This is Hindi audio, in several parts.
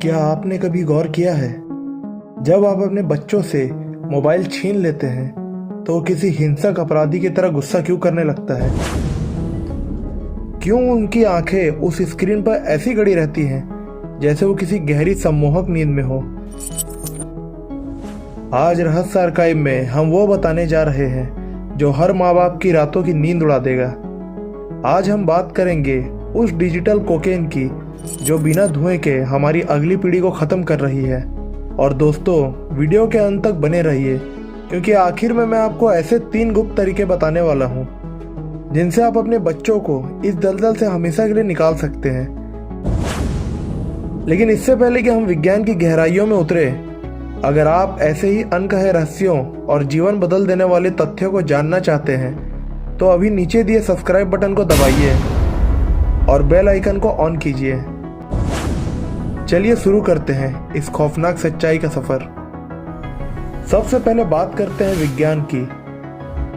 क्या आपने कभी गौर किया है, जब आप अपने बच्चों से मोबाइल छीन लेते हैं तो वो किसी हिंसक अपराधी की तरह गुस्सा क्यों करने लगता है? क्यों उनकी आंखें उस स्क्रीन पर ऐसी गड़ी रहती हैं जैसे वो किसी गहरी सम्मोहक नींद में हो? आज रहस्य आर्काइव में हम वो बताने जा रहे हैं जो हर माँ बाप की रातों की नींद उड़ा देगा। आज हम बात करेंगे उस डिजिटल कोकेन की जो बिना धुएं के हमारी अगली पीढ़ी को ख़त्म कर रही है। और दोस्तों, वीडियो के अंत तक बने रहिए क्योंकि आखिर में मैं आपको ऐसे 3 गुप्त तरीके बताने वाला हूँ जिनसे आप अपने बच्चों को इस दलदल से हमेशा के लिए निकाल सकते हैं। लेकिन इससे पहले कि हम विज्ञान की गहराइयों में उतरे, अगर आप ऐसे ही अनकहे रहस्यों और जीवन बदल देने वाले तथ्यों को जानना चाहते हैं तो अभी नीचे दिए सब्सक्राइब बटन को दबाइए और बेल आइकन को ऑन कीजिए। चलिए शुरू करते हैं इस खौफनाक सच्चाई का सफर। सबसे पहले बात करते हैं विज्ञान की।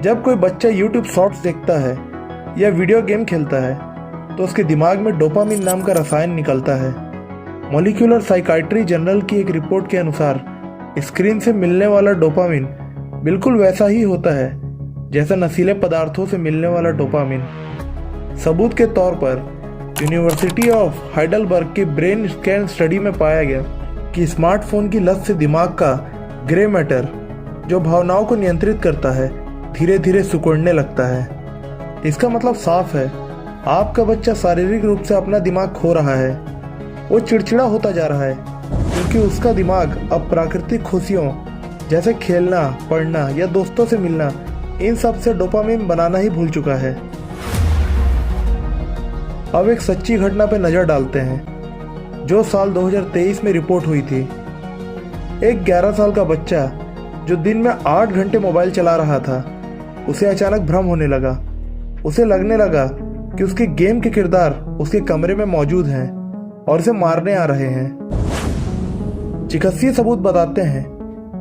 जब कोई बच्चा YouTube शॉर्ट्स देखता है या वीडियो गेम खेलता है तो उसके दिमाग में डोपामिन नाम का रसायन निकलता है। मॉलिक्यूलर साइकाइट्री जर्नल की एक रिपोर्ट के अनुसार स्क्रीन से मिलने वाला डोपामिन बिल्कुल वैसा ही होता है जैसा नशीले पदार्थों से मिलने वाला डोपामिन। सबूत के तौर पर यूनिवर्सिटी ऑफ हाइडलबर्ग की ब्रेन स्कैन स्टडी में पाया गया कि स्मार्टफोन की लत से दिमाग का ग्रे मैटर, जो भावनाओं को नियंत्रित करता है, धीरे धीरे सिकुड़ने लगता है। इसका मतलब साफ है, आपका बच्चा शारीरिक रूप से अपना दिमाग खो रहा है। वो चिड़चिड़ा होता जा रहा है क्योंकि उसका दिमाग अब प्राकृतिक खुशियों जैसे खेलना, पढ़ना या दोस्तों से मिलना, इन सब से डोपामिन बनाना ही भूल चुका है। अब एक सच्ची घटना पर नज़र डालते हैं जो साल 2023 में रिपोर्ट हुई थी। एक 11 साल का बच्चा जो दिन में 8 घंटे मोबाइल चला रहा था, उसे अचानक भ्रम होने लगा। उसे लगने लगा कि उसके गेम के किरदार उसके कमरे में मौजूद हैं और उसे मारने आ रहे हैं। चिकित्सीय सबूत बताते हैं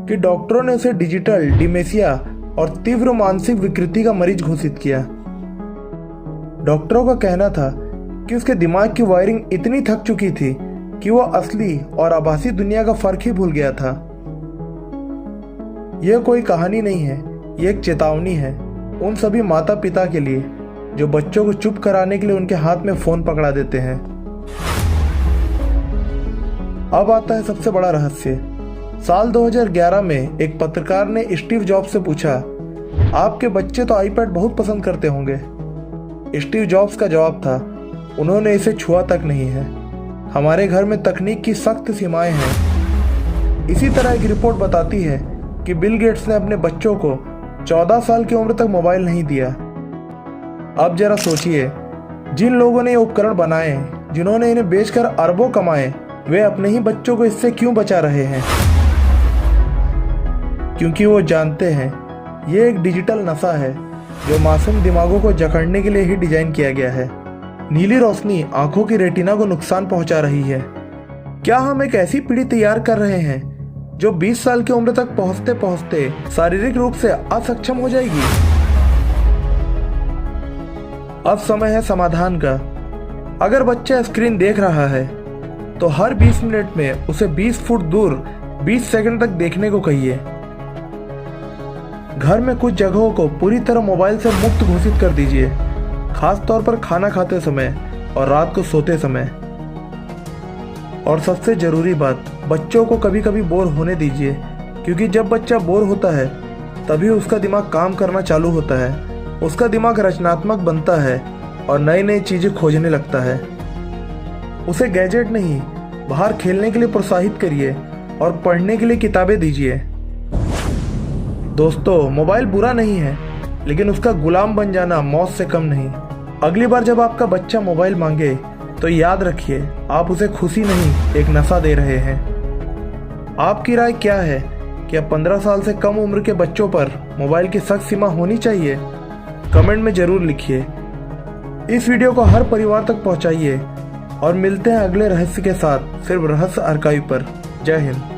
कि डॉक्टरों ने उसे डिजिटल डिमेंशिया और तीव्र मानसिक विकृति का मरीज घोषित किया। डॉक्टरों का कहना था कि उसके दिमाग की वायरिंग इतनी थक चुकी थी कि वो असली और आभासी दुनिया का फर्क ही भूल गया था। यह कोई कहानी नहीं है, यह एक चेतावनी है उन सभी माता पिता के लिए जो बच्चों को चुप कराने के लिए उनके हाथ में फोन पकड़ा देते हैं। अब आता है सबसे बड़ा रहस्य। साल 2011 में एक पत्रकार ने स्टीव जॉब्स से पूछा, आपके बच्चे तो आईपैड बहुत पसंद करते होंगे। स्टीव जॉब्स का जवाब था, उन्होंने इसे छुआ तक नहीं है। हमारे घर में तकनीक की सख्त सीमाएं हैं। इसी तरह एक रिपोर्ट बताती है कि बिल गेट्स ने अपने बच्चों को 14 साल की उम्र तक मोबाइल नहीं दिया। अब जरा सोचिए, जिन लोगों ने ये उपकरण बनाए, जिन्होंने इन्हें बेचकर अरबों कमाए, वे अपने ही बच्चों को इससे क्यों बचा रहे हैं? क्योंकि वो जानते हैं ये एक डिजिटल नशा है जो मासूम दिमागों को जकड़ने के लिए ही डिजाइन किया गया है। नीली रोशनी आंखों की रेटिना को नुकसान पहुंचा रही है। क्या हम एक ऐसी पीढ़ी तैयार कर रहे हैं जो 20 साल की उम्र तक पहुंचते पहुंचते शारीरिक रूप से असक्षम हो जाएगी? अब समय है समाधान का। अगर बच्चा स्क्रीन देख रहा है तो हर 20 मिनट में उसे 20 फुट दूर 20 सेकंड तक देखने को कहिए। घर में कुछ जगहों को पूरी तरह मोबाइल से मुक्त घोषित कर दीजिए, खास तौर पर खाना खाते समय और रात को सोते समय। और सबसे ज़रूरी बात, बच्चों को कभी कभी बोर होने दीजिए, क्योंकि जब बच्चा बोर होता है तभी उसका दिमाग काम करना चालू होता है। उसका दिमाग रचनात्मक बनता है और नई नई चीज़ें खोजने लगता है। उसे गैजेट नहीं, बाहर खेलने के लिए प्रोत्साहित करिए और पढ़ने के लिए किताबें दीजिए। दोस्तों, मोबाइल बुरा नहीं है, लेकिन उसका गुलाम बन जाना मौत से कम नहीं। अगली बार जब आपका बच्चा मोबाइल मांगे तो याद रखिए, आप उसे खुशी नहीं, एक नशा दे रहे हैं। आपकी राय क्या है? क्या 15 साल से कम उम्र के बच्चों पर मोबाइल की सख्त सीमा होनी चाहिए? कमेंट में जरूर लिखिए। इस वीडियो को हर परिवार तक पहुंचाइए और मिलते हैं अगले रहस्य के साथ, सिर्फ रहस्य आर्काइव पर। जय हिंद।